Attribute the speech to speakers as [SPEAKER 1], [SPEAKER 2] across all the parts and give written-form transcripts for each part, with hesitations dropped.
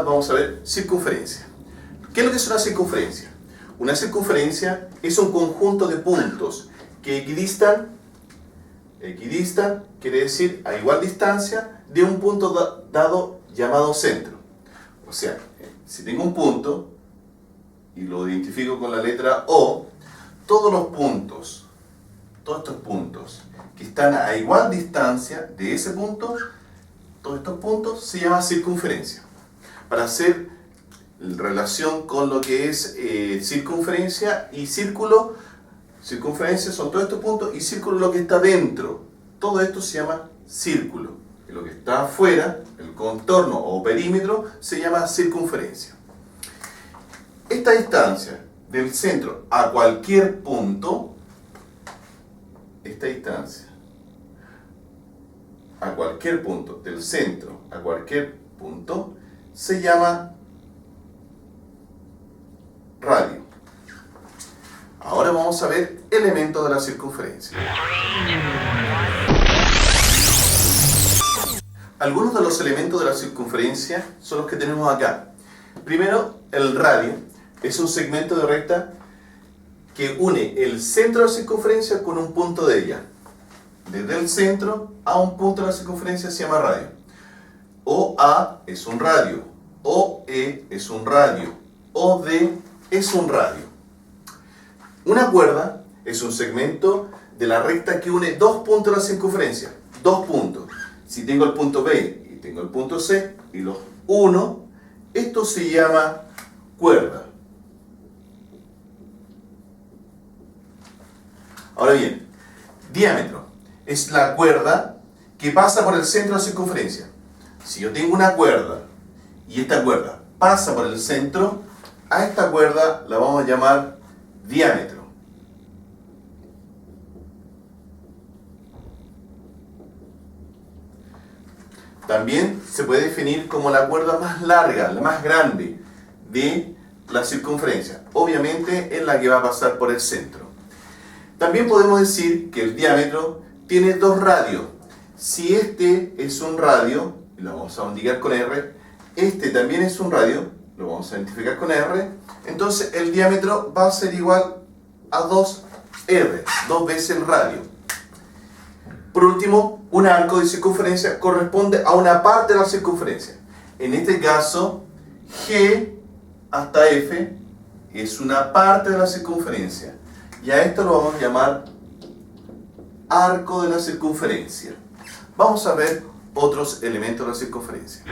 [SPEAKER 1] vamos a ver circunferencia. ¿Qué es lo que es una circunferencia? Una circunferencia es un conjunto de puntos que equidistan, quiere decir a igual distancia de un punto dado llamado centro. O sea, si tengo un punto y lo identifico con la letra O, todos estos puntos que están a igual distancia de ese punto, todos estos puntos se llama circunferencia. Para hacer relación con lo que es circunferencia y círculo, circunferencia son todos estos puntos y círculo lo que está dentro. Todo esto se llama círculo. Y lo que está afuera, el contorno o perímetro, se llama circunferencia. Esta distancia del centro a cualquier punto, esta distancia a cualquier punto, del centro a cualquier punto, se llama radio. Ahora vamos a ver elementos de la circunferencia. Algunos de los elementos de la circunferencia son los que tenemos acá. Primero, el radio es un segmento de recta que une el centro de la circunferencia con un punto de ella. Desde el centro a un punto de la circunferencia se llama radio. OA es un radio, OE es un radio, OD es un radio. Una cuerda es un segmento de la recta que une dos puntos de la circunferencia. Dos puntos. Si tengo el punto B y tengo el punto C y los uno, esto se llama cuerda. Ahora bien, diámetro es la cuerda que pasa por el centro de la circunferencia. Si yo tengo una cuerda y esta cuerda pasa por el centro, a esta cuerda la vamos a llamar diámetro. También se puede definir como la cuerda más larga, la más grande de la circunferencia. Obviamente es la que va a pasar por el centro. También podemos decir que el diámetro tiene dos radios. Si este es un radio, lo vamos a indicar con R, este también es un radio, lo vamos a identificar con R, entonces el diámetro va a ser igual a 2R, dos veces el radio. Por último, un arco de circunferencia corresponde a una parte de la circunferencia. En este caso, G hasta F es una parte de la circunferencia. Y a esto lo vamos a llamar arco de la circunferencia. Vamos a ver otros elementos de la circunferencia.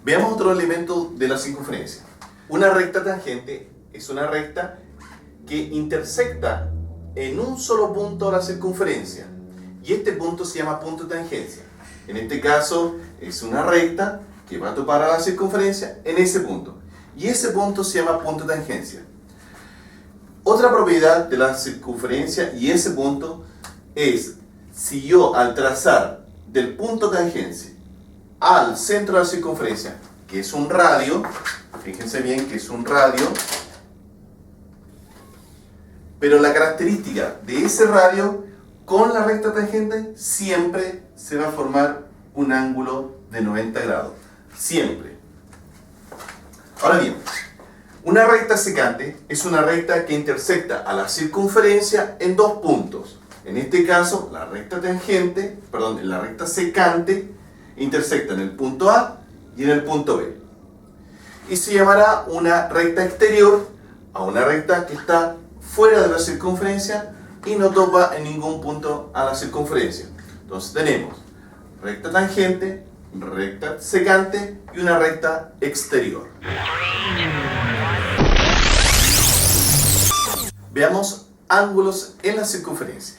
[SPEAKER 1] Veamos otro elemento de la circunferencia. Una recta tangente es una recta que intersecta en un solo punto la circunferencia. Y este punto se llama punto de tangencia. En este caso es una recta que va a topar a la circunferencia en ese punto. Y ese punto se llama punto de tangencia. Otra propiedad de la circunferencia y ese punto es si yo al trazar del punto de tangencia al centro de la circunferencia, que es un radio, fíjense bien que es un radio, pero la característica de ese radio con la recta tangente siempre se va a formar un ángulo de 90 grados. Siempre. Ahora bien, una recta secante es una recta que intersecta a la circunferencia en dos puntos. En este caso, la recta secante intersecta en el punto A y en el punto B. Y se llamará una recta exterior a una recta que está fuera de la circunferencia y no topa en ningún punto a la circunferencia. Entonces tenemos recta tangente, recta secante y una recta exterior. Veamos ángulos en la circunferencia.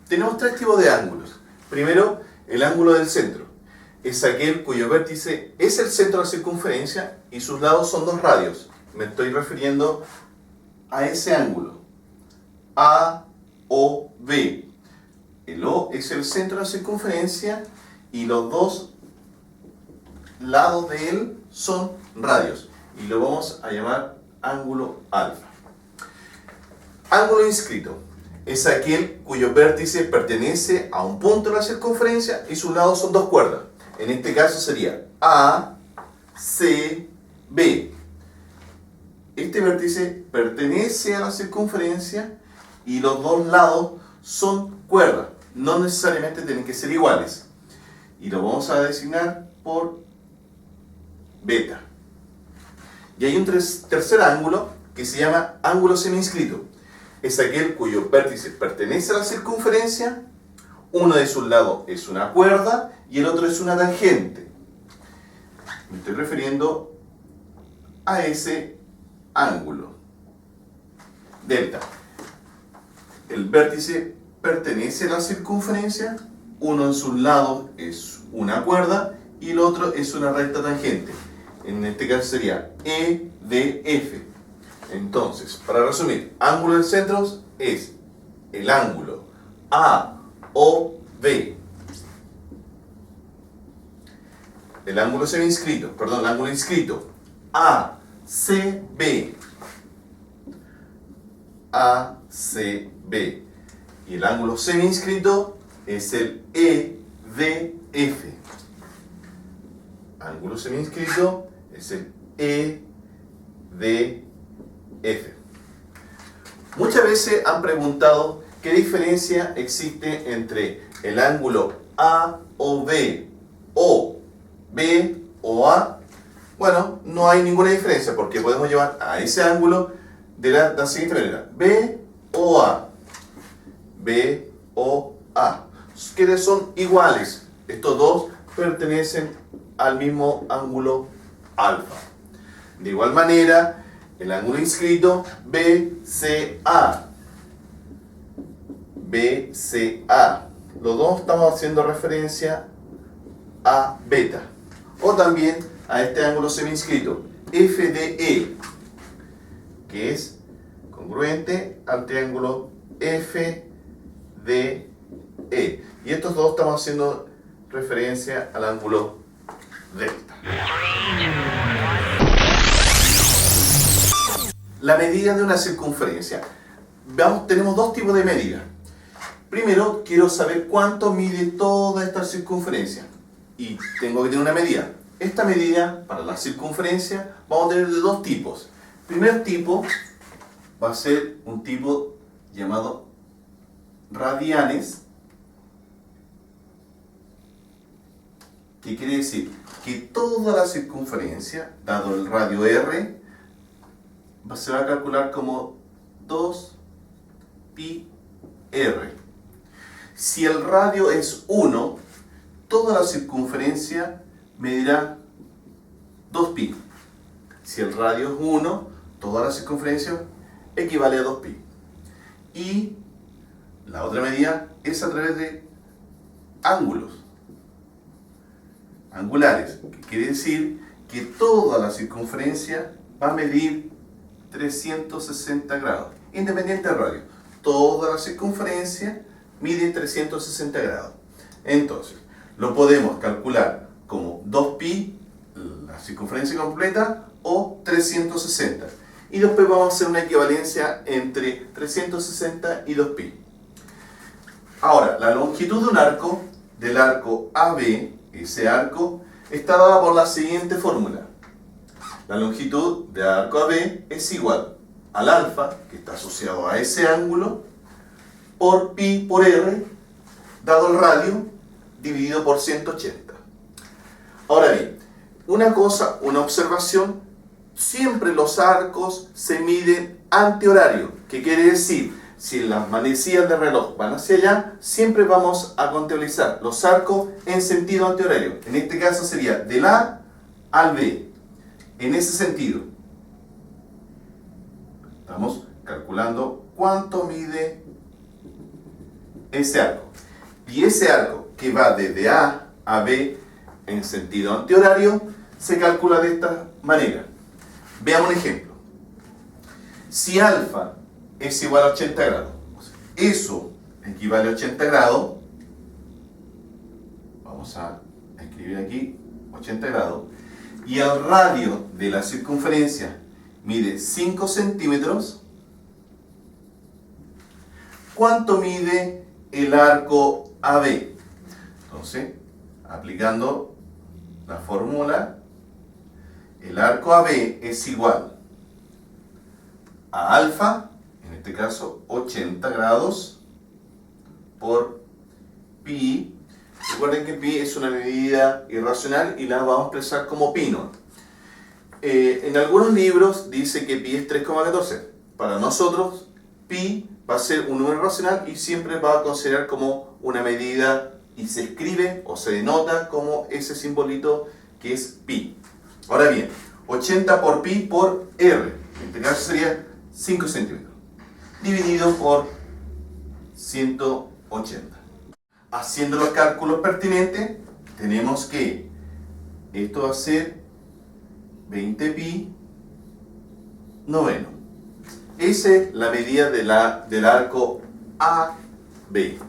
[SPEAKER 1] Tenemos tres tipos de ángulos. Primero, el ángulo del centro. Es aquel cuyo vértice es el centro de la circunferencia y sus lados son dos radios. Me estoy refiriendo a ese ángulo. A, O, B. El O es el centro de la circunferencia y los dos lados de él son radios. Y lo vamos a llamar ángulo alfa. Ángulo inscrito. es aquel cuyo vértice pertenece a un punto de la circunferencia y sus lados son dos cuerdas. En este caso sería A, C, B. Este vértice pertenece a la circunferencia y los dos lados son cuerdas. No necesariamente tienen que ser iguales. Y lo vamos a designar por beta. Y hay un tercer ángulo que se llama ángulo semiinscrito. Es aquel cuyo vértice pertenece a la circunferencia, uno de sus lados es una cuerda y el otro es una tangente. Me estoy refiriendo a ese ángulo, delta. El vértice pertenece a la circunferencia, uno en sus lados es una cuerda y el otro es una recta tangente. En este caso sería EDF. Entonces, para resumir, ángulo del centro es el ángulo AOB. El ángulo semiinscrito, perdón, el ángulo inscrito ACB. ACB. Y el ángulo semiinscrito es el EDF. Ángulo semiinscrito es el EDF. Muchas veces han preguntado qué diferencia existe entre el ángulo AOB o B o A. Bueno, no hay ninguna diferencia porque podemos llevar a ese ángulo de la siguiente manera: B o A. B o A. Que son iguales. Estos dos pertenecen al mismo ángulo alfa. De igual manera, el ángulo inscrito BCA. BCA. Los dos estamos haciendo referencia a beta. O también a este ángulo semiinscrito FDE, que es congruente al triángulo FDE. Y estos dos estamos haciendo referencia al ángulo delta. La medida de una circunferencia. Tenemos dos tipos de medida. Primero, quiero saber cuánto mide toda esta circunferencia. Y tengo que tener una medida. Esta medida, para la circunferencia, vamos a tener de dos tipos. El primer tipo va a ser un tipo llamado radianes. ¿Qué quiere decir? Que toda la circunferencia, dado el radio R, se va a calcular como 2πr. Si el radio es 1, toda la circunferencia medirá 2π. Si el radio es 1, toda la circunferencia equivale a 2π. Y la otra medida es a través de ángulos angulares, que quiere decir que toda la circunferencia va a medir 360 grados, independiente del radio. Toda la circunferencia mide 360 grados. Entonces, lo podemos calcular como 2π, la circunferencia completa, o 360. Y después vamos a hacer una equivalencia entre 360 y 2π. Ahora, la longitud de un arco, del arco AB, ese arco, está dada por la siguiente fórmula. La longitud del arco AB es igual al alfa, que está asociado a ese ángulo, por pi por r, dado el radio, dividido por 180. Ahora bien, una observación: siempre los arcos se miden antihorario. ¿Qué quiere decir? Si las manecillas del reloj van hacia allá, siempre vamos a contabilizar los arcos en sentido antihorario. En este caso sería del A al B. En ese sentido, estamos calculando cuánto mide ese arco. Y ese arco que va desde A a B en sentido antihorario se calcula de esta manera. Veamos un ejemplo. Si alfa es igual a 80 grados, eso equivale a 80 grados. Vamos a escribir aquí 80 grados. Y el radio de la circunferencia mide 5 centímetros. ¿cuánto mide el arco AB? Entonces, aplicando la fórmula, el arco AB es igual a alfa, en este caso 80 grados, por pi. Recuerden que pi es una medida irracional y la vamos a expresar como pi norm. En algunos libros dice que pi es 3,14. Para nosotros, pi va a ser un número racional y siempre va a considerar como una medida y se escribe o se denota como ese simbolito que es pi. Ahora bien, 80 por pi por r, en este caso sería 5 centímetros, dividido por 180. Haciendo los cálculos pertinentes, tenemos que esto va a ser 20 pi noveno. Esa es la medida del arco AB.